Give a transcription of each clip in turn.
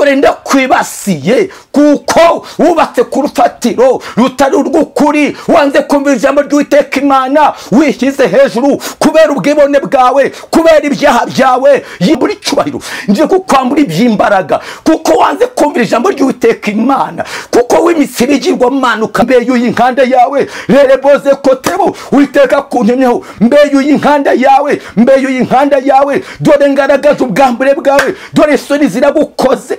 dore ndakwibasiye kuko wubatse ku rufatiro rutari urw'ukuri, wanze kumvira ijambo ry'Uwiteka Imana, wishyize hejuru kubera ubwibone bwawe, kubera ibyaha byawe. Buri cyubahiro nje kukwambura iby'imbaraga kuko wanze kumvira ijambo ry'Uwiteka Imana, kuko w'imitsi bigirwamana ukambeye inkanda yawe. Rere boze kotebo Uwiteka kuntumyeho, mbeye inkanda yawe, mbeye inkanda yawe. Dore ngaragaza ubwambure bwawe, dore isoni ziragukoze,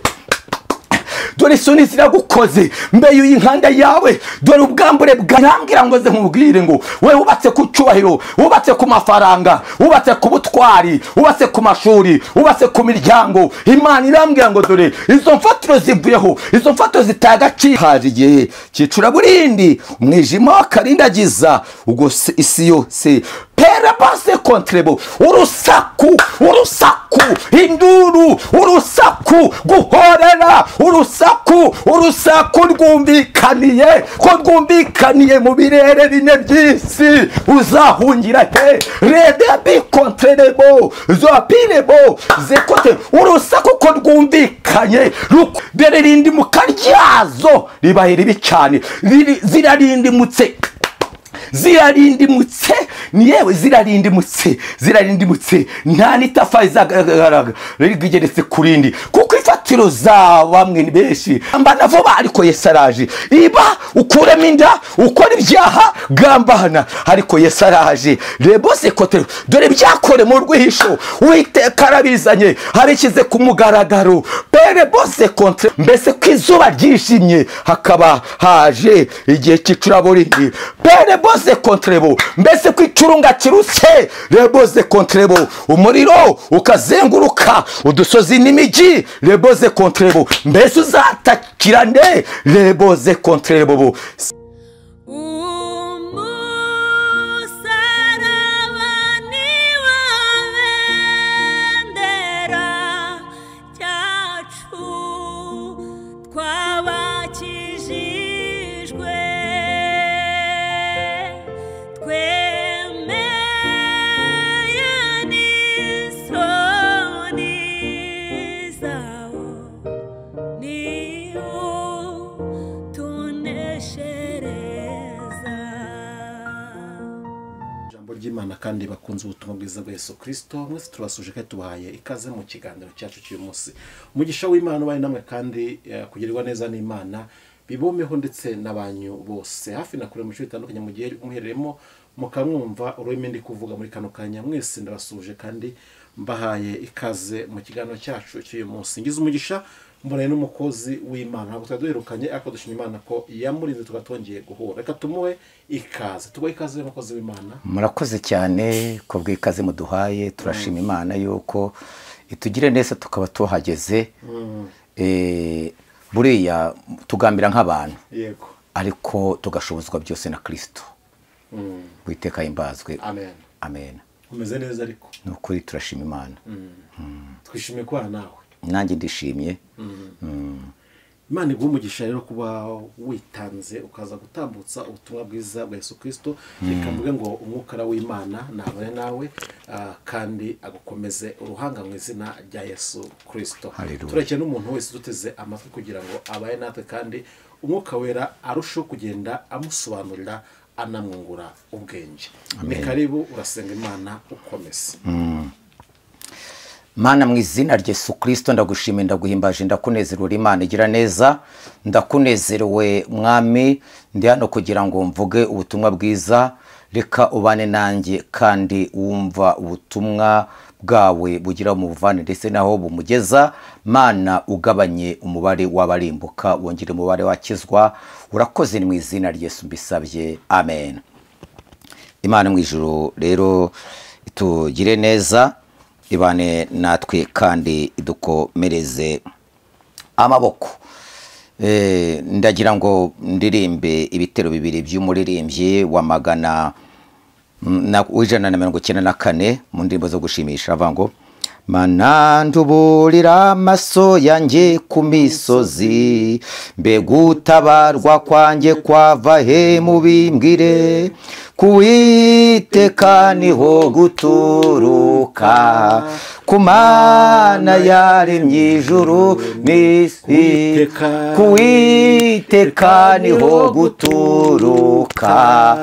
dore isoni ziragukoze, mbeye inkanda yawe. Dore ubwambure bwarambwira ngo ze nkubwire ngo we wubatse ku cyubahiro, wubatse ku mafaranga, wubatse ku butwari, wubatse ku mashuri, wubatse ku miryango. Imana irambwira ngo dore izo mfatiro zivuyeho, izo mfatiro zitagaciro. Haje igihe cyicura burindi, umwijima wakarindagiza ubwo isi yose. Pera base kontrebo, urusaku, urusaku, induru, urusaku, guhorera, urusaku, urusaku rwumvikaniye, ko rwumvikaniye mu birere bine by'isi. Uzahungira he? Rede bi kontrebo, zopirebo, zekote, urusaku ko rwumvikanye. Dore rindi mu karyazo ribaye ribi cyane, zirarindimutse, zirarindimutse, ni yewe zirarindimutse, nta n'itafa izagaragara rigeretse kurindi, kuko ifatiro za bamwe ni benshi. Mbana vuba ariko Yesu araje. Iba ukuremo inda, ukora ibyaha, gambana ariko Yesu araje. Rebose kotero, dore byakore mu rwihisho Uwiteka arabizanye, abishyize ku mugaragaro. Pere bose kontre, mbese ko izuba ryishimye hakaba haje igihe cy'icuraburindi. Pere bose kontrebo, mbese ko icurunga kiruse. Reboze kontrebo, umuriro ukazenguruka udusozi n'imijyi. Reboze kontrebo, mbese uzatakirane. Reboze kontrebo. Imana kandi bakunze ubutumwa bwiza bwa Yesu Kristo, mwese turasuje kandi tubahaye ikaze mu kiganiro cyacu cy'uyu munsi. Umugisha w'Imana bari namwe kandi kugirirwa neza n'Imana bibomeho ndetse n'abanyu bose hafi na kure mu bice bitandukanye mu gihe muhereremo mukamwumva ururimi ndi kuvuga muri kano kanya. Mwese ndabasuje kandi mbahaye ikaze mu kiganiro cyacu cy'uyu munsi. Ngize umugisha mbona n'umukozi w'Imana, ntabwo twaduherukanye ariko dushima Imana ko yamurinze tugatongeye guhura. Reka tumuhe ikaze. Tubahe ikaze umukozi w'Imana. Murakoze cyane ko bw'ikaze muduhaye. Turashima Imana yuko itugire neza tukaba tuhageze. Buriya tugambira nk'abantu, yego, ariko tugashobozwa byose na Kristo. Witeka imbazwe. Amen. Amen. Umeze neza ariko nukuri turashima Imana. Twishimiye kwa nawe. Nanjye ndishimye. Imana iguha umugisha rero kuba witanze ukaza gutambutsa ubutumwa bwiza bwa Yesu Kristo. Reka mvuge ngo umwuka w'Imana nabane nawe kandi agukomeze uruhanga mu izina rya Yesu Kristo. Turekeye n'umuntu wese duteze amatwi kugira ngo abaye natwe kandi umwuka wera arushaho kugenda amusobanurira anamwungura ubwenge. Ni karibu urasenga Imana ukomeze. Mana mu izina rya Yesu Kristo ndagushimiye, ndaguhimbaje, ndakunezerera. Imana igira neza, ndakunezerewe mwami. Ndi hano kugira ngo mvuge ubutumwa bwiza. Reka ubane nanjye kandi wumva ubutumwa bwawe bugira mu buvane ndetse naho bumugeza. Mana ugabanye umubare w'abarimbuka, wongere umubare wakizwa. Urakoze ni mu izina rya Yesu mbisabye. Amen. Imana mu ijuru rero itugire neza, ibane natwe kandi idukomereze amaboko. Ndagira ngo ndirimbe ibitero bibiri by'umuririmbyi wa ijana na 194 mu ndirimbo zo gushimisha. Avuga ngo Mana nduburira amaso yanjye ku misozi, mbega utabarwa kwanjye kwava he mubimbwire, kuwiteka niho guturuka, ku Mana yaremye ijuru n'isi, kuwiteka niho guturuka,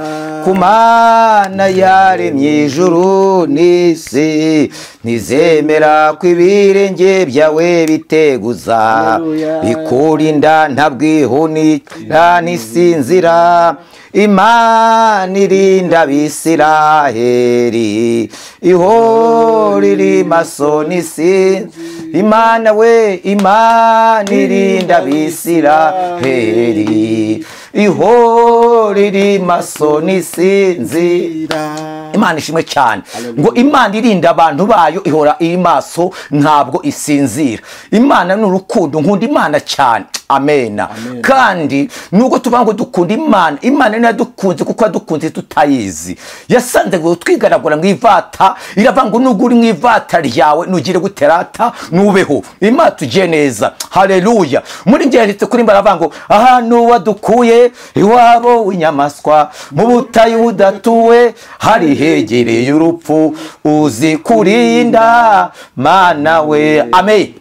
ku Mana yaremye ijuru n'isi. Ntizemera ko ibirenge byawe biteguza, bikurinda ntabwihunikira n'isinzira. Imana irinda Abisiraheli, ihora iri maso n'isinzi. Imana we, Imana irinda Abisiraheli, ihora iri maso n'isinzira. Imana ishimwe cyane ngo Imana irinda abantu bayo, ihora iri maso ntabwo isinzira. Imana ni urukundo, nkunda Imana cyane. Amena. Kandi nubwo tuvuga ngo dukunda Imana, Imana ni yadukunze kuko yadukunze tutayizi. Yasanze ngo twigaragura mu ivata, iravuga ngo nubwo uri mu ivata ryawe nugire guterata nubeho. Imana tugiye neza. Haleluya. Muri ngeretse kuri mbaravuga ngo ahantu wadukuye iwabo w'inyamaswa, mu butayu budatuwe hari hegereye urupfu, uzi kurinda Mana we. Amen.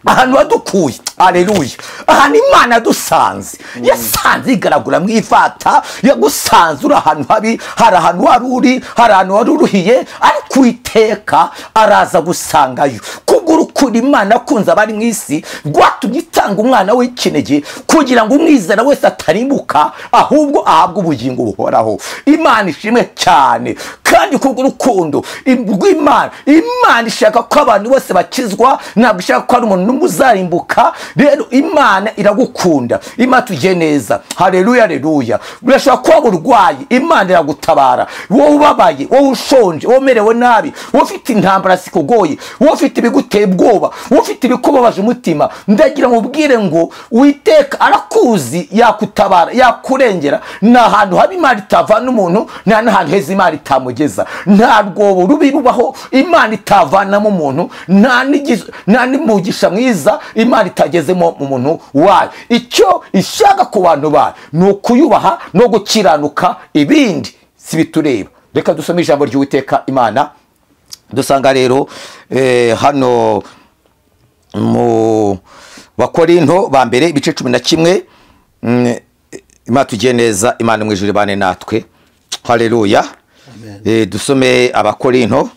Ahantu wadukuye, haleluya, ahantu Imana yadusanze, yasanze igaragura mu ivata, yagusanze uri ahantu habi, hari ahantu wari uri, hari ahantu wari uruhiye, ariko Uwiteka araza gusangayo. Kubw'urukundo Imana yakunze abari mu isi, rwatumye itanga umwana w'ikinege kugira ngo umwizera wese atarimbuka, ahubwo ahabwe ubugingo buhoraho. Imana ishimwe cyane. Kandi kubw'urukundo rw'Imana, Imana ishaka ko abantu bose bakizwa, ntabwo ishaka ko ari umuntu n'umuzarimbuka. Rero Imana iragukunda. Imana tugiye neza. Haleluya, haleluya. Urashaka kuba urwaye, Imana iragutabara. Wowe ubabaye, wowe ushonje, wowe umerewe nabi, wowe ufite intambara zikugoye, wowe ufite ibiguteye ubwoba, wowe ufite ibikubabaje umutima, ndagira ngo ubwire ngo Uwiteka arakuzi, yakutabara, yakurengera. Nta hantu habi Imana itavana umuntu, nta n'ahantu heza Imana itamugeza. Nta rwobo rubi rubaho Imana itavanamo umuntu, nta n'umugisha mwiza Imana itagezemo mu muntu wayo. Icyo ishaka ku bantu bayo ni ukuyubaha no gukiranuka, ibindi si bitureba. Reka dusome ijambo ry'Uwiteka Imana. Dusanga rero hano mu Bakorinto ba mbere ibice 11. Imana tugiye neza, Imana mu ijuru ibane natwe. Haleluya. Dusome Abakorinto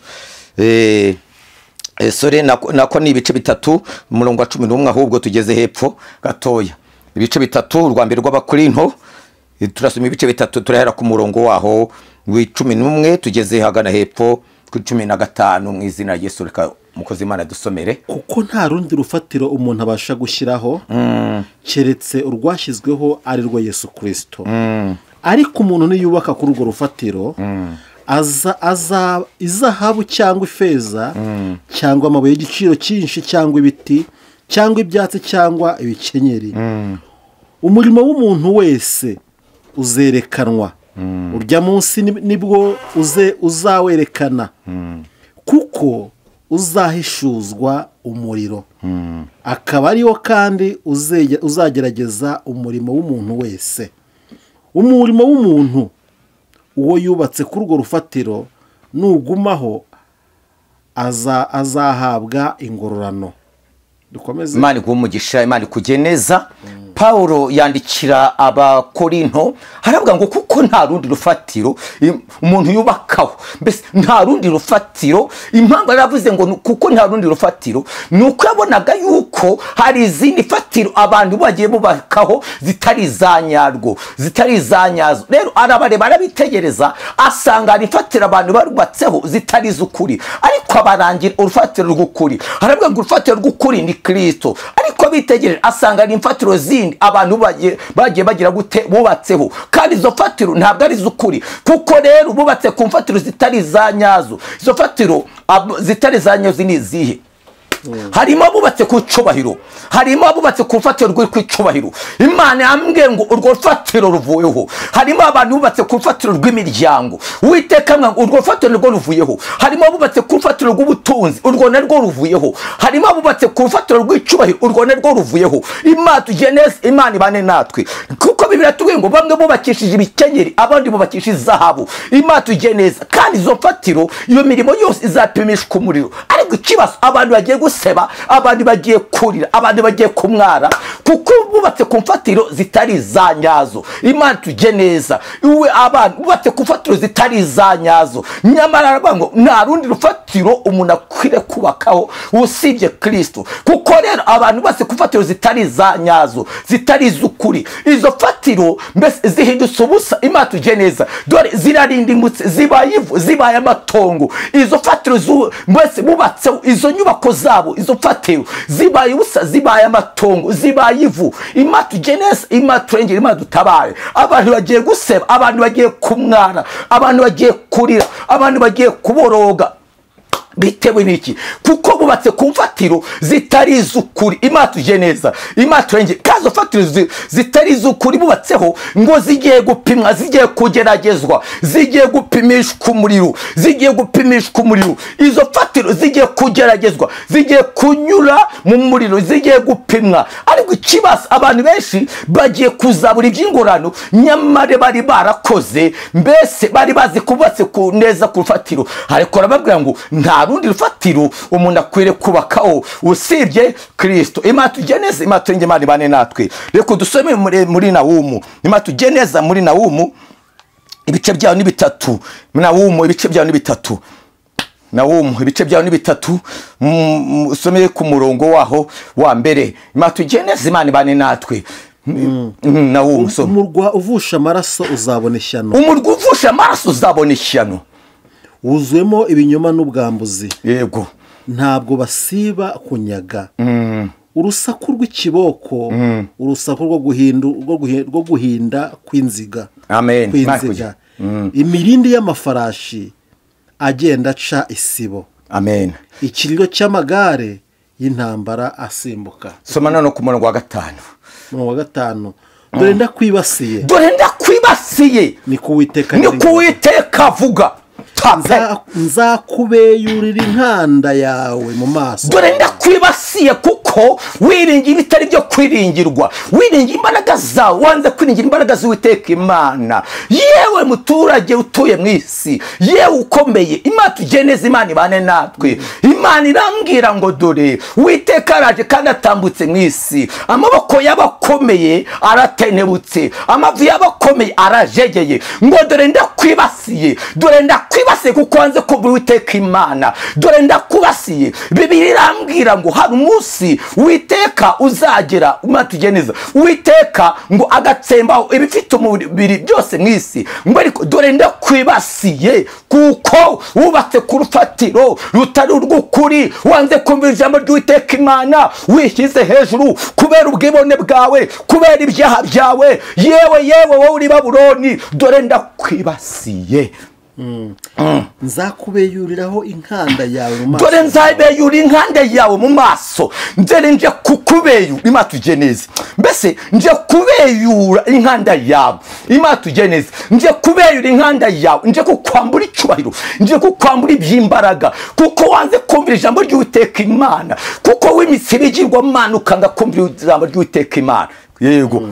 sore nako ni ibice bitatu, umurongo wa 11, ahubwo tugeze hepfo gatoya. Ibice bitatu, urwa mbere rw'Abakorinto, turasoma ibice bitatu, turahera ku murongo waho w'11 tugeze hagana hepfo ku 15 mu izina rya Yesu. Reka mukozi Imana dusomere. Kuko nta rundi rufatiro umuntu abasha gushyiraho keretse urwashyizweho ari rwo Yesu Kristo. Ariko umuntu niyubaka kuri urwo rufatiro, izahabu cyangwa ifeza cyangwa amabuye y'igiciro cyinshi cyangwa ibiti cyangwa ibyatsi cyangwa ibikenyeri, umurimo w'umuntu wese uzerekanwa. Urya munsi nibwo uzawerekana, kuko uzahishuzwa umuriro, akaba ariwo kandi uzagerageza umurimo w'umuntu wese. Umurimo w'umuntu uwo yubatse kuri urwo rufatiro nugumaho, azahabwa ingororano. Dukomeze. Imana iguha Imana ikugeneza. Paulo yandikira Abakorinto haravuga ngo kuko nta rundi rufatiro umuntu yubakaho, mbese nta rundi rufatiro. Impamvu yaravuze ngo kuko nta rundi rufatiro, nuko yabonaga yuko hari izindi fatiro abantu bagiye bubakaho zitari izanyarwo, zitari izanyazo. Rero arabareba, arabitegereza, asanga hari ifatiro abantu barubatseho zitari iz'ukuri, ariko abarangira urufatiro rw'ukuri. Haravuga ngo urufatiro rw'ukuri ni Kristo, ariko bitegereje asanga ari imfatiro zindi abantu bagiye bagira gute bubatseho, kandi izo fatiro ntabwo ari iz'ukuri. Kuko rero bubatse ku mfatiro zitari izanyazo. Izo fatiro zitari izanyazo ni izihe? harimo abubatse ku cyubahiro, harimo abubatse ku rufatiro rw'icyubahiro. Imana yambwiye ngo urwo rufatiro ruvuyeho. Harimo abantu bubatse ku rufatiro rw'imiryango, Uwiteka ngo urwo rufatiro narwo ruvuyeho. Harimo abubatse ku rufatiro rw'ubutunzi, urwo narwo ruvuyeho. Harimo abubatse ku rufatiro rw'icyubahiro, urwo narwo ruvuyeho. Imana tugiye neza, Imana ibane natwe, kuko Bibiliya tuvuga ngo bamwe bubakishije ibikenyeri, abandi bubakishije izahabu. Imana tugiye neza, kandi izo fatiro, iyo mirimo yose izapimishwa umuriro. Ariko ikibazo, abantu bagiye guseba, abantu bagiye kurira, abantu bagiye kumwara, kuko bubatse ku mfatiro zitari izanyazo. Imana tugiye neza, iwe abantu bubatse ku mfatiro zitari izanyazo. Nyamara aravuga ngo nta rundi rufatiro umuntu akwiriye kubakaho usibye Kristo. Kuko rero abantu bubatse ku mfatiro zitari izanyazo, zitari iz'ukuri, izo fatiro mbese zihindutse ubusa. Imana tugiye neza, dore zirarindimutse, zibaye ivu, zibaye amatongo. Izo fatiro mbese bubatse izo nyubako zabo, izo fatiro zibaye ubusa, zibaye amatongo, zibaye ivu. Imana tugiye neza, Imana turengere, Imana dutabare. Abantu bagiye guseba, abantu bagiye kumwara, abantu bagiye kurira, abantu bagiye kuboroga. Bitewe n'iki? Kuko bubatse ku mfatiro zitari iz'ukuri. Imana tugiye neza, Imana turengere, kazo fatiro zitari iz'ukuri bubatseho ngo zigiye gupimwa, zigiye kugeragezwa, zigiye gupimishwa umuriro, zigiye gupimishwa umuriro. Izo fatiro zigiye kugeragezwa, zigiye kunyura mu muriro, zigiye gupimwa. Ariko ikibazo, abantu benshi bagiye kuzabura iby'ingorano, nyamara bari barakoze, mbese bari bazi kubatse ku neza ku rufatiro. Ariko arababwira ngo nta rundi rufatiro umuntu akwiriye kubakaho usibye Kristo. Imana tugiye neza, Imana turengere, Imana ibane natwe. Reka dusome muri Nahumu. Imana tugiye neza muri Nahumu, ibice byaho ni bitatu. Nahumu ibice byaho ni bitatu. Nahumu ibice byaho ni bitatu. Usome ku murongo waho wa mbere. Imana tugiye neza, Imana ibane natwe. Nahumu, umurwa uvusha amaraso uzabona ishyano. Umurwa uvusha amaraso uzabona ishyano. Wuzuyemo ibinyoma n'ubwambuzi. Yego. Ntabwo basiba kunyaga. Urusaku rw'ikiboko, urusaku rwo guhinda kw'inziga. Amen. Imirindi y'amafarashi agenda aca isibo. Amen. Ikiriro cy'amagare y'intambara asimbuka. Soma no ku murongo wa 5. Murongo wa 5. Dore ndakwibasiye. Dore ndakwibasiye. Ni kuwiteka. Ni kuwiteka avuga. Nzakubeyurira inkanda yawe mu maso. Dore ndakwibasiye kuko wiringiye ibitari byo kwiringirwa, wiringiye imbaraga zawe, wanze kwiringira imbaraga z'Uwiteka Imana. Yewe muturage utuye mu isi, yewe ukomeye, Imana tugiye neza, Imana ibane natwe. Imana irambwira ngo dore Uwiteka araje kandi atambutse mu isi. Amaboko y'abakomeye aratenebutse, amavi y'abakomeye arajegeye. Ngo dore ndakwibasiye, dore ndakwibasiye kuko wanze kumvira Uwiteka Imana. Dore ndakubasiye. Bibiliya irambwira ngo hari umunsi Uwiteka uzagera, Imana tugiye neza, Uwiteka ngo agatsembaho ibifite umubiri byose mu isi. Ngo ariko dore ndakwibasiye kuko wubatse ku rufatiro rutari urw'ukuri, wanze kumvira ijambo ry'Uwiteka Imana, wishyize hejuru kubera ubwibone bwawe, kubera ibyaha byawe. Yewe wowe uri Babuloni, dore ndakwibasiye. Nzakubeyuriraho inkanda yawe mu maso. Dore nzabeyura inkanda yawe mu maso. Dore nje kukubeyura. Imana tugiye neza, mbese nje kubeyura inkanda yawe. Imana tugiye neza, nje kubeyura inkanda yawe, nje kukwambura icyubahiro, nje kukwambura iby'imbaraga, kuko wanze kumvira ijambo ry'Uwiteka Imana, kuko w'imitsi igirwamana ukanga kumvira ijambo ry'Uwiteka Imana. Yego.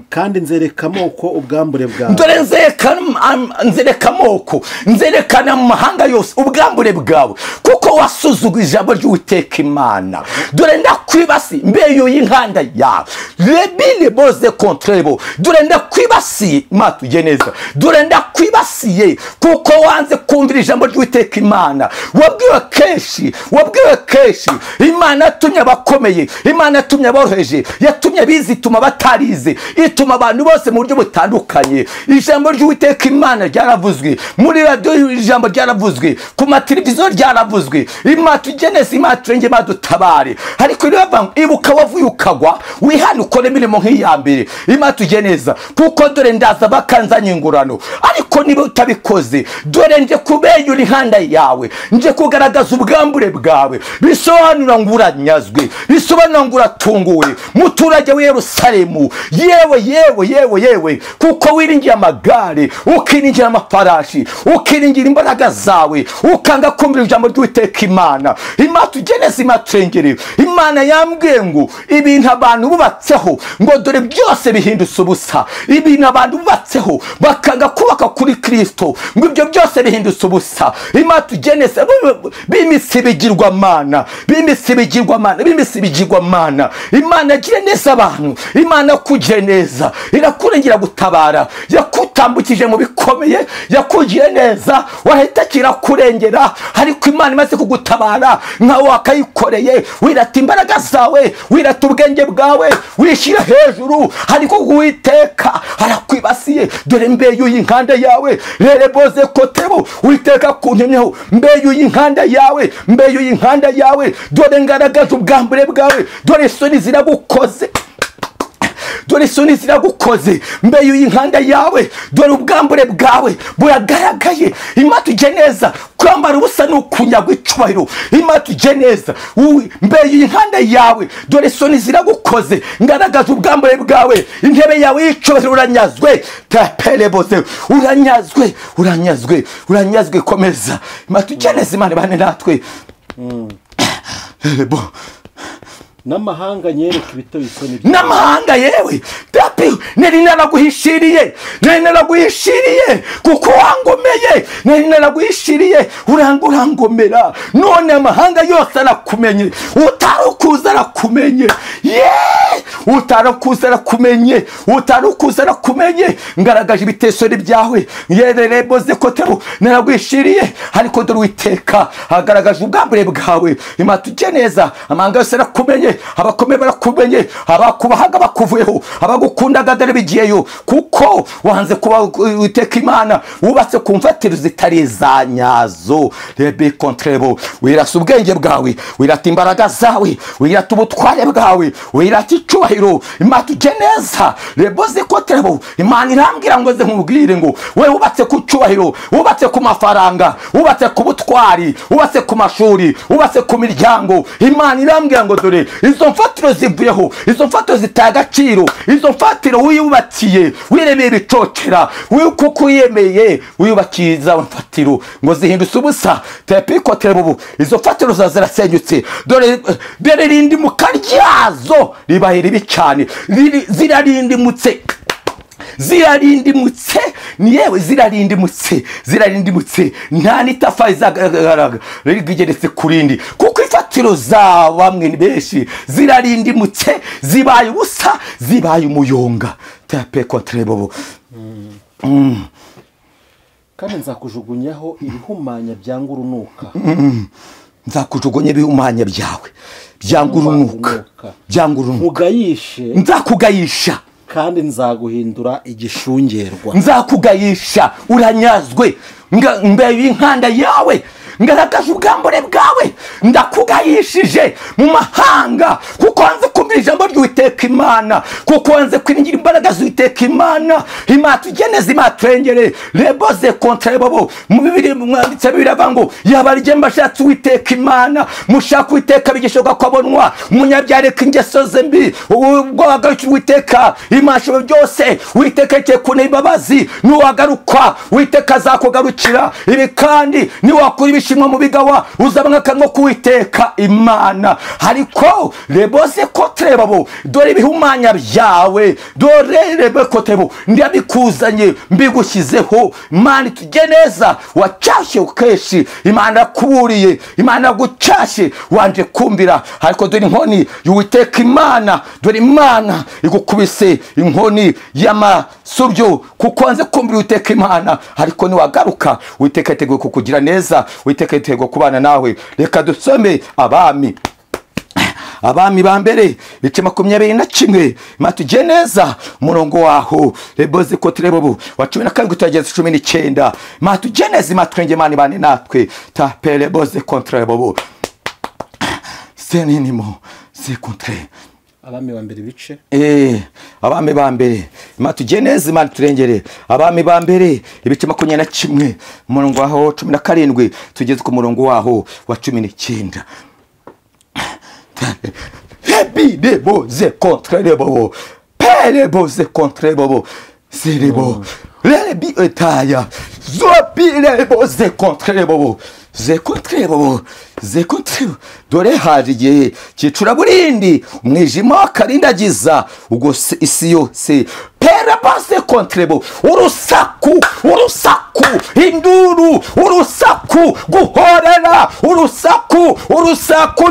Kandi nzereka amoko ubwambure bwawe. Dore nzereka amoko, nzerekana mu mahanga yose ubwambure bwawe, kuko wasuzuguye ijambo ry'Uwiteka Imana. Dore ndakwibasiye, mbeyuye inkanda yawe, rebile boze kontrebo. Dore ndakwibasiye, Imana tugiye neza, dore ndakwibasiye kuko wanze kumvira ijambo ry'Uwiteka Imana. Wabwiwe kenshi, Imana yatumye abakomeye, Imana yatumye aboroheje, yatumye bizituma batarize, ituma abantu bose mu buryo butandukanye. Ijambo ry'Uwiteka Imana ryaravuzwe muri radio, ijambo ryaravuzwe ku mateleviziyo, ryaravuzwe. Imana tugenese, Imana turenge, Imana dutabare. Ariko niba ibuka wavuye ukagwa, wihane ukore imirimo nk'iya mbere. Imana tugeneza, kuko dore ndaza bakanzanye ingurano. Ariko niba utabikoze, dore nje kubeyura inkanda yawe, nje kugaragaza ubwambure bwawe. Bisobanura ngo uranyazwe, bisobanura ngo uratunguwe, muturage wa Yerusalemu. Yewe kuko wiringiye amagare, ukiringira amafarashi, ukiringira imbaraga zawe, ukanga kumvira ijambo ry'Uwiteka Imana. Imana tugenese, Imana turengere. Imana yambwiye ngo ibintu abantu bubatseho, ngo dore byose bihindutse ubusa. Ibintu abantu bubatseho bakanga kubaka kuri Kristo, ngo ibyo byose bihindutse ubusa. Imana tugenese, bimisi bigirwamana, bimisi bigirwamana. Imana agire neza abantu, Imana kugire neza, irakurengera gutabara, yakutambukije mu bikomeye, yakugiye neza, wahita kirakurengera. Ariko Imana imaze kugutabara, nkawe wakayikoreye, wirata imbaraga zawe, wirata ubwenge bwawe, wishyira hejuru. Ariko Uwiteka arakwibasiye, dore mbeyuye inkanda yawe, rere boze kotebo, Uwiteka kuntemyeho, mbeyuye inkanda yawe, mbeyuye inkanda yawe. Dore ngaragaza ubwambure bwawe, dore isoni ziragukoze, dore isoni ziragukoze, mbeyuye inkanda yawe, dore ubwambure bwawe buragaragaye. Imana tugeneza, kwambara ubusa n'ukunyagwa icubahiro. Imana tugeneza, mbeyuye inkanda yawe, dore isoni ziragukoze, ngaragaza ubwambure bwawe. Intebe yawe y'icubahiro uranyazwe, tapelebose, uranyazwe. Komeza. Imana tugeneza, Imana bane natwe. N'amahanga nyereka ibito bisoni, n'amahanga yewe tapi nari naraguhishiriye kuko wangomeye, nari naraguhishiriye urangomera. None amahanga yose arakumenye, utarukuza arakumenye, utarukuza arakumenye. Ngaragaje ibitesori byawe, yerere boze kotero, naraguhishiriye. Ariko dore Uwiteka agaragaje ubwambure bwawe. Imana tugeneza, amahanga yose arakumenye, abakomeye barakumenye, abakubahaga bakuvuyeho, abagukundaga dore bigiyeyo. Kuko wanze kuba Uwiteka Imana, wubatse ku mfatiro zitari za nyazo. Rebe kontrebo, wirata ubwenge bwawe, wirata imbaraga zawe, wirata ubutware bwawe, wirata icubahiro. Imana tugeneza, reboze kotrebo. Imana irambwira ngo ze nkubwire ngo we wubatse ku cubahiro, wubatse ku mafaranga, wubatse ku butwari, wubatse ku mashuri, wubatse ku miryango. Imana irambwira ngo dore izo mfatiro zivuyeho, izo mfatiro zitagaciro, izo mfatiro wiyubakiye, wiremeye ibicocera, kuko uyemeye wiyubakiye izo mfatiro ngo zihindutse ubusa. Tepikotebubu, izo mfatiro zirasenyutse. Dore rindi mu karyazo ribaye ribi cyane, zirarindimutse, zirarindimutse. Nta n'itafari zagaragara rigeretse kurindi, kuko ifatiro za bamwe benshi zirarindimutse, zibaye ubusa, zibaye umuyonga. Tape kontrebo. Kandi nzakujugunyaho ibihumanya byanga urunuka. Nzakujugunya ibihumanya byawe byanga urunuka, nzakugayisha, kandi nzaguhindura igishungerwa. Nzakugayisha, uranyazwe, mbeyuye inkanda yawe, ngaragaje ubwambure bwawe, ndakugayishije mu mahanga. Kuko wanze kumvira ijambo ry'Uwiteka Imana, kuko wanze kwiringira imbaraga z'Uwiteka Imana. Imana tugeneze, Imana turengere. Reboze kontrebo, mu Bibiliya mwanditse biravuga ngo yabarije mbashatse Uwiteka Imana, mushaka Uwiteka bigishoboka ko abonwa. Munyabyare k'ingeso ze mbi, ubwo wagaruka Uwiteka Imana byose, Uwiteka yake kune imbabazi, nuwagaruka Uwiteka azakugarukira. Ibi kandi niwakura ibishimwa mu bigawa, uzabona akanwa k'Uwiteka Imana. Ariko reboze kotrebo, dore ibihumanya byawe, dore rebe kotebo, ndabikuzanye mbigushyizeho. Imana tugeneza, wacashe ukeshi, Imana kuburiye, Imana gucashe, wanje kumbira. Ariko dore inkoni y'Uwiteka Imana, dore Imana igukubise inkoni y'amasubyo, kuko wanze kumbira Uwiteka Imana. Ariko niwagaruka, Uwiteka yiteguye kukugira neza, Uwiteka yiteguye kubana nawe. Reka dusome Abami abami ba mbere ibice 21 Imana tujye neza umurongo waho reboze kotrebo wa 12 tugeze 19 Imana tujye neza Imana twenge Imana ibane natwe tapele boze kontrebo seninimo se contre abami ba mbere bice abami ba mbere Imana tujye neza Imana turengere abami ba mbere ibice 21 umurongo waho 17 tugeze ku murongo waho wa 19 Bide boze contre bobo pele boze contre bobo serebo le bi etaya zopile boze contre bobo ze contre bobo ze contre dore haje cyicura burindi umwijima akarindagiza ubwo isi yose pere boze contre bobo urusaku induru urusaku guhorera urusaku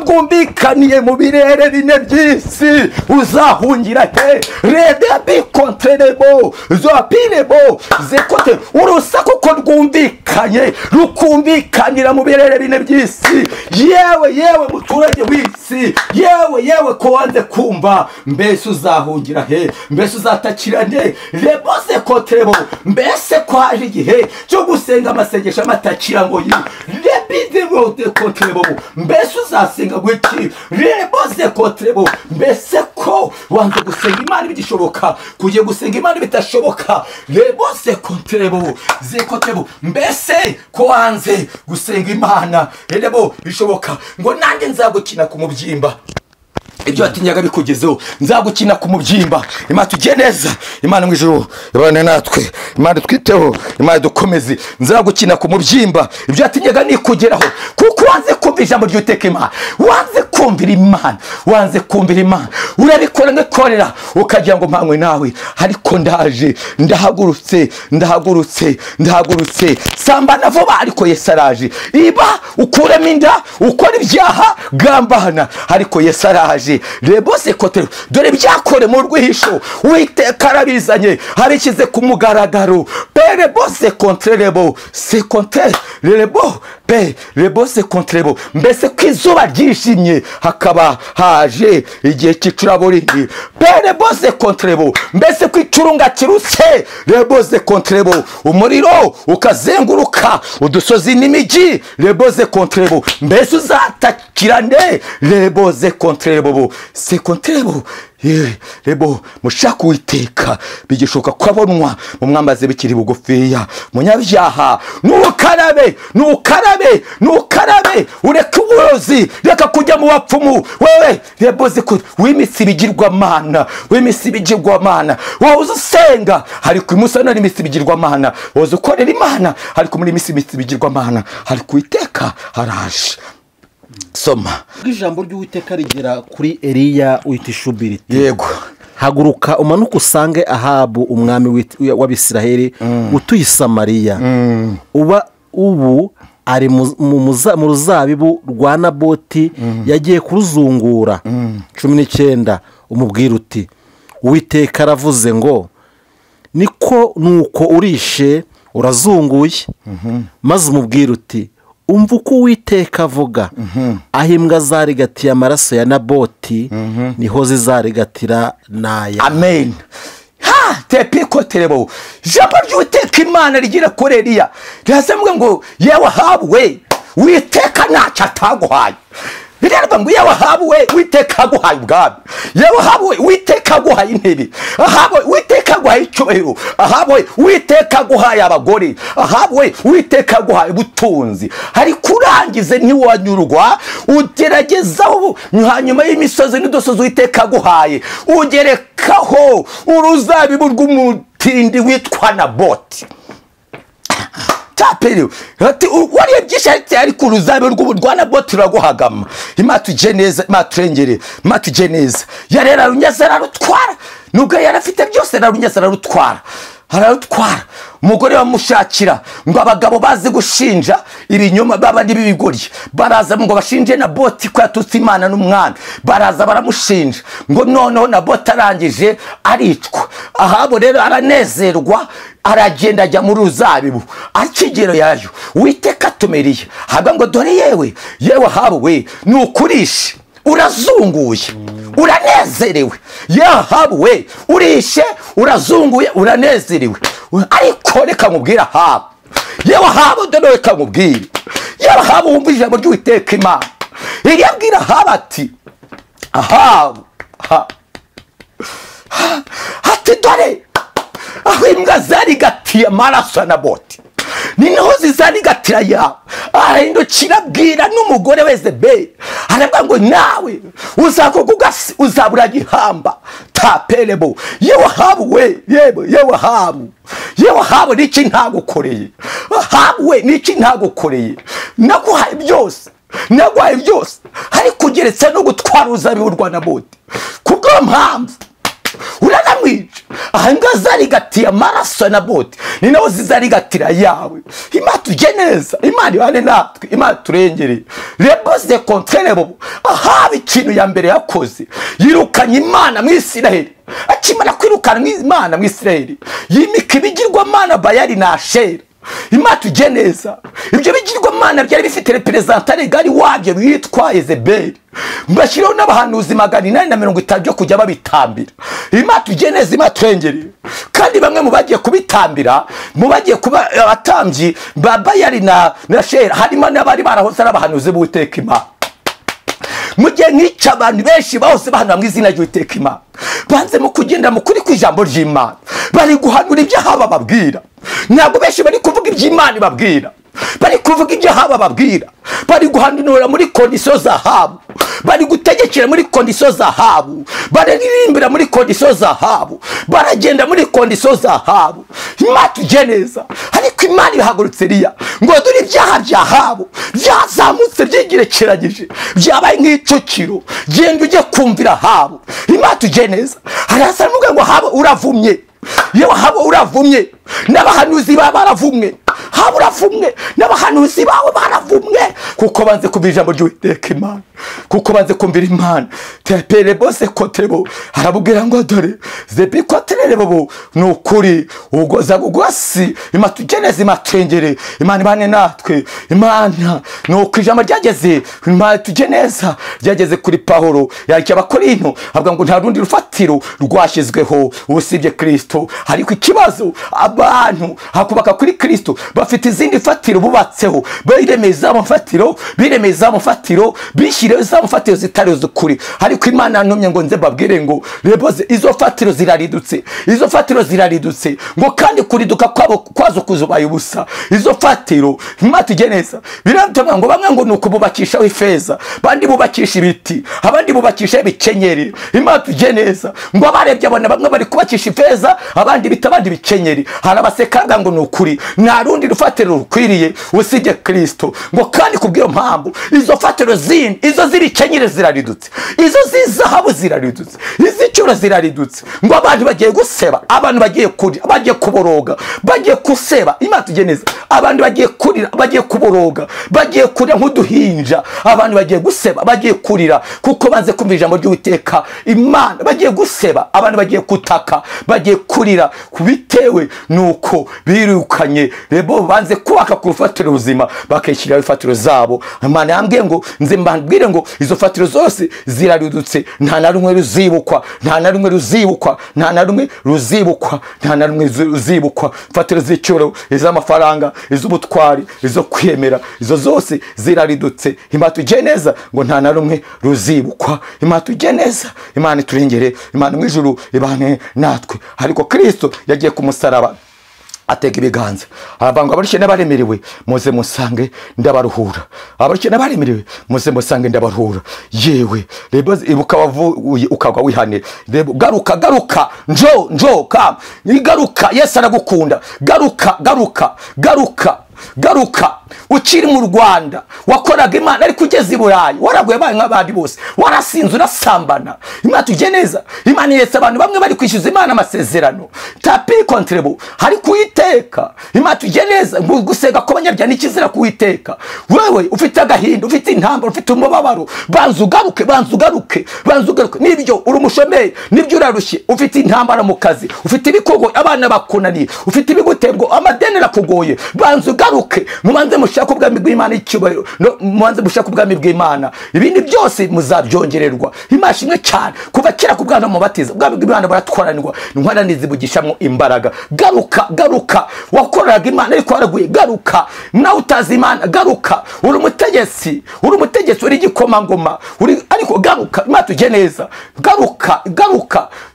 rwumvikaniye mu birere bine by'isi uzahungira he rede bi kontrebo zopilebo zekote urusaku ko rwumvikanye rukumvikanira mu birere bine by'isi yewe muturage w'isi yewe ko wanze kumva mbese uzahungira he mbese uzatakira nde rebose kotrebo mbese kwaje igihe cyo gusenga amasengesho amatakira ngo yi rebide bote kotrebo mbese uzasenga gwiki rebose kotrebo mbese ko wanze gusenga Imana bigishoboka kujye gusenga Imana bitashoboka rebose kotrebo zekotrebo mbese ko wanze gusenga Imana rebo bishoboka ngo nanjye nzagukina ku mubyimba ibyo atinyaga bikugezeho nzagukina ku mubyimba Imana tujye neza Imana mu ijuru ibane natwe Imana twiteho Imana dukomeze nzagukina ku mubyimba ibyo atinyaga nikugeraho kuko wanze kumva ijambo ry'Uwiteka Imana wanze kumvira Imana urabikora ngekorera ukagira ngo mpanywe nawe ariko ndahagurutse sambana vuba ariko Yesu araje iba ukuremo inda ukora ibyaha gambana ariko Yesu araje rebose kote dore byakore mu rwihisho Uwiteka arabizanye abishyize ku mugaragaro pere bose kontrebo se kontre rebo pe rebose kontrebo mbese kwizuba ryishimye hakaba haje igihe cy'icuraburindi pere bose kontrebo mbese kwicurunga kiruse rebose kontrebo umuriro ukazenguruka udusozi n'imigi rebose kontrebo mbese uzatakirane rebose kontrebo se kontrebo rebo mushaka Uwiteka bigishoka kwabonwa mu mwambaze bikiri bugufiya munyabyaha nukarabe ureke uburozi reka kujya mu bapfumu wewe reboze ko w'imisi bigirwamana wowe usenga ariko imusana n'imisi bigirwamana wowe ukorera Imana ariko muri imisi bigirwamana ariko Uwiteka araje soma ijambo ry'Uwiteka rigera kuri Eliya witishubiriti yego haguruka umanuka usange Ahabu umwami w'Abisiraheli utuye Samariya ubu ari mu ruzabibu rwa Naboti yagiye kuruzungura 19 umubwira uti Uwiteka aravuze ngo nuko urishe urazunguye maze umubwira uti umva uko Uwiteka avuga aho imbwa zarigatiye amaraso ya Naboti niho zizarigatira naya amen tepiko terebo jambo ry'Uwiteka Imana rigira kuri Eliya ryazemwe ngo yewe Ahabu we Uwiteka ntacyo ataguhaye birarwa ngo yewe Ahabu we Uwiteka aguhaye ubwami yewe Ahabu we Uwiteka aguhaye intebe Ahabu we Uwiteka aguhaye icyubahiro Ahabu we Uwiteka aguhaye abagore Ahabu we Uwiteka aguhaye ubutunzi hari kurangize ntiwanyurwa ugeragezaho hanyuma y'imisozi n'udusozi Uwiteka aguhaye ugerekaho uruzabibu rw'umutindi witwa Naboti tapero ati wari byishati ari ku ruzabibu rw'ubudwana Naboti raguhagama Imana tujye neza Imana turengere Imana tujye neza yarera runyazara rutwara nubwo yarafite byose na runyazara rutwara ararutwara. Umugore bamushakira ngo abagabo bazi gushinja ibinyoma babandi b'ibigori, baraza ngo bashinje Naboti ko yatutse Imana n'umwami. Baraza baramushinja ngo noneho Naboti arangije aricwa. Ahabu rero aranezerwa, aragenda ajya mu ruzabibu. Akigero yayo Uwiteka atumiriye haga ngo dore yewe Ahabu we nukurishe urazunguye uranezerewe. Ahabu we urishe urazunguye uranezerewe. Ariko reka nkubwire Ahabu, Ahabu dore reka nkubwire, Ahabu wumva ijambo ry'Uwiteka Imana irabwira Ahabu ati Ahabu ati dore aho imbwa zarigatiye amaraso ya Naboti ni naho zizarigatira yawe. Arahindukira abwira n'umugore we Yezebeli aravuga ngo nawe uzavuga ugasi uzabura gihamba taperebo. Ahabu we Ahabu niki ntagukoreye? Ahabu we niki ntagukoreye? Naguhaye byose ariko ugeretse no gutwara uzabibu rwa Naboti. Kubwo mpamvu uranamwica. Ahanga zarigatiye amaraso ya Naboti ni naho zizarigatira yawe. Imana tujye neza, Imana ibane natwe, Imana turengere. Reboze kontrebo. Ahabu ikintu ya mbere yakoze yirukanye Imana mu Isiraheli. Akimara kwirukana Imana mu Isiraheli yimika ibigirwamana Bayali na Ashera. Imana tujye neza, ibyo bigirwamana byari bifite reprezentante gari wabyo witwa Yezebeli. Mbashyiraho n'abahanuzi 850 byo kujya babitambira. Imana tujye neza, Imana turengere. Kandi bamwe mu bagiye kubitambira, mu bagiye kuba abatambyi ba Bayali na Ashera, harimo n'abari barahoze n'abahanuzi b'Uwiteka Imana. Mugiye nica abantu benshi bose bahanura mu izina ry'Uwiteka Imana, banze mu kugenda mu kuri kw'ijambo ry'Imana, bari guhanura ibyo Ahabu babwira. Ntabwo benshi bari kuvuga iby'Imana babwira, bari kuvuga ibyo Ahabu babwira. Bari guhanura muri kondisiyo za Ahabu, bari gutegekera muri kondisiyo za Ahabu, baririmbira muri kondisiyo za Ahabu, baragenda muri kondisiyo za Ahabu. Imana tujye neza, ariko Imana ihagurutse Eliya ngo dore ibyaha bya Ahabu byazamutse byigerekeranyije byabaye nk'icukiro, genda ujye kumvira Ahabu. Imana tujye neza, harasa n'umugabo ngo Ahabu uravumye. Ahabu uravumye, n'abahanuzi baravumwe. Ahabu uravumwe, n'abahanuzi bawe baravumwe, kuko banze kumvira ijambo ry'Uwiteka Imana, kuko banze kumvira Imana. Tepere bose kotrebo arabubwira ngo dore zebi kotrebo nukuri ugoza gugwasi. Imana tujye neza, Imana turengere, Imana ibane natwe. Imana nuko ijambo ryageze, Imana tujye neza, ryageze kuri Pawulo yandikira Abakorinto avuga ngo nta rundi rufatiro rwashyizweho usibye Kristo. Ariko ikibazo abantu hakubaka kuri Kristo bafite izindi fatiro bubatseho, biremeza amafatiro bishyire za mafatiro zitari z'ukuri. Ariko Imana yantumye ngo nze babwire ngo reboze izo fatiro ziraridutse ngo kandi kuriduka kwabo kwazo kuzubaye ubusa. Izo fatiro Imana tujye neza, biratuma ngo bamwe ngo nuko bubakisha ifeza, bandi bubakisha ibiti, abandi bubakisha ibikenyeri. Imana tujye neza ngo abarebye abona bamwe bari kubakisha ifeza, abandi bitabandi bikenyeri. Harabasekaga ngo nukuri nta rundi rufatiro rukwiriye usibye Kristo. Ngo kandi kubw'iyo mpamvu izo fatiro zindi, izo z'ibikenyeri ziraridutse, izo z'izahabu ziraridutse, iz'icyura ziraridutse. Ngo abantu bagiye guseba, abantu bagiye kurira, bagiye kuboroga, bagiye kuseba. Imana tujye neza, abantu bagiye kurira, bagiye kuboroga, bagiye kurira nk'uduhinja. Abantu bagiye guseba, bagiye kurira kuko banze kumvira ijambo ry'Uwiteka Imana. Bagiye guseba, abantu bagiye kutaka, bagiye kurira kubitewe nuko birukanye rebo banze kubaka ku rufatiro ruzima, bakishyira ifatiro zabo. Imana yambwiye ngo nze mbabwire ngo izo fatiro zose ziraridutse, nta na rumwe ruzibukwa, fatiro z'icyoro, iz'amafaranga, iz'ubutwari, izo kwemera, izo zose ziraridutse. Imana tujye neza ngo nta na rumwe ruzibukwa. Imana tujye neza, Imana turengere, Imana mu ijuru ibane natwe. Ariko Kristo yagiye ku musaraba atega ibiganza aravuga ngo abarushye n'abaremerewe muze musange ndabaruhura, abarushye n'abaremerewe muze musange ndabaruhura. Yewe rebo ibuka wavuye ukagwa wihane, rebo garuka njo ka igaruka. Yesu aragukunda, garuka garuka ukiri mu Rwanda wakoraga Imana ariko ugeze i Burayi waraguye baye nk'abandi bose warasinze urasambana. Imana tujye neza. Imana yetse abantu bamwe bari kwishyuza Imana amasezerano tapi kontrebo hari kuiteka. Imana tujye neza gusega ko banyarya n'ikizira kuiteka. Wewe ufite agahinda ufite intambara ufite umubabaro banzugaruke nibyo uri umushomeri nibyo urarushye ufite intambara mu kazi ufite ibikogo abana bakunaniye ufite ibigutebwo amadeni rakugoye banzugaruke mubanze mushaka ubwami bw'Imana icyubahiro mubanze mushaka ubwami bw'Imana ibindi byose muzabyongererwa. Imana imwe cyane kuva kera ku bwana mu batiza ubwami bw'Imana baratwaranirwa intwara nizibugishamo imbaraga. Garuka wakoraga Imana ariko waraguye garuka nawe utazi Imana garuka uri umutegetsi uri igikomangoma ariko garuka. Imana tujye neza garuka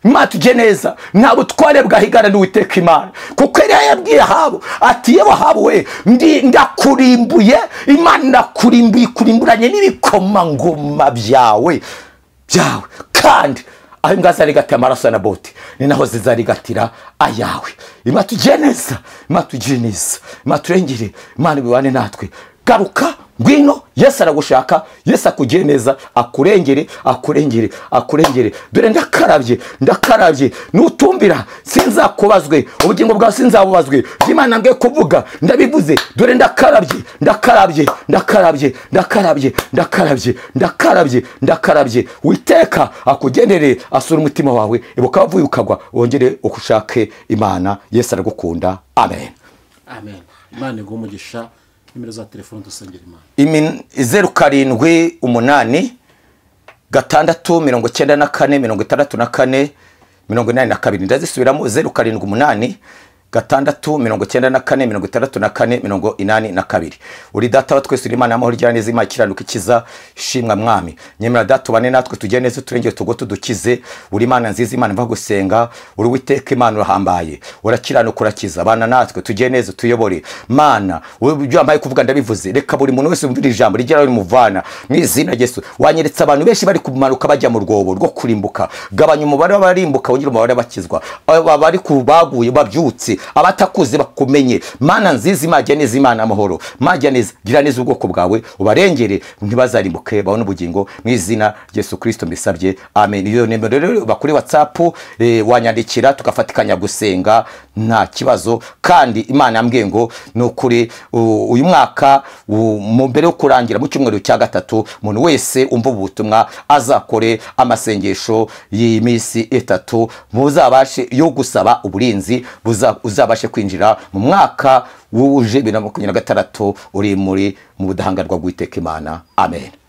Imana tujye neza nta butware bwahigana n'Uwiteka Imana kuko yari yabwiye Ahabu ati yewe Ahabu we ndakurimbuye Imana ndakurimburanye n'ibikomangoma byawe kandi aho imbwa zarigatira amaraso na boti ni naho zizarigatira ayawe. Imana tujye neza Imana turengere Imana biwane natwe. Garuka ngwino Yesu aragushaka Yesu akujye neza akurengere dore ndakarabye nutumbira sinzakubazwe ubugingo bwawe sinzabubazwe Imana ngiye kuvuga ndabivuze dore ndakarabye Witeka akugendere asura umutima wawe ibuka wavuye ukagwa wongere ukushake Imana. Yesu aragukunda. Amen. Imana igumugisha. Nimero za telefone dusengera Imana 0786 694 64 ndazisubiramo 0786 694 uri data wa twese uri Imana amahoro ijyana neza Imana ikiranuka ikiza shimwa mwami nyemera data ubane natwe tujye neza turengere tugo tudukize uri Imana nziza Imana mva gusenga uri Uwiteka Imana urahambaye urakiranuka urakiza abana natwe tujye neza tuyobore Mana ibyo yambaye kuvuga ndabivuze reka buri muntu wese umvira ijambo rigera uri muvana mu izina Yesu wanyeretse abantu benshi bari kumanuka bajya mu rwobo rwo kurimbuka gabanya umubare w'abarimbuka wongera umubare bakizwa abari kubaguye babyutse abatakuze bakumenye Mana nziza Imana neza Imana amahoro Imana neza gira neza ubwoko bwawe ubarengere ntibazarimbuke babone ubugingo mu izina Yesu Kristo mbisabye. Amen. Iyo nimero rero bakuri Whatsap wanyandikira tugafatikanya gusenga nta kibazo kandi Imana yambwiye ngo nukuri uyu mwaka mu mbere yo kurangira mu cyumweru cya gatatu umuntu wese umva ubutumwa azakore amasengesho y'imisi 3 muzabashe yo gusaba uburinzi uzabashe kwinjira mu mwaka wuje 2026 uri mu budahangarwa bw'Uwiteka Imana. Amen.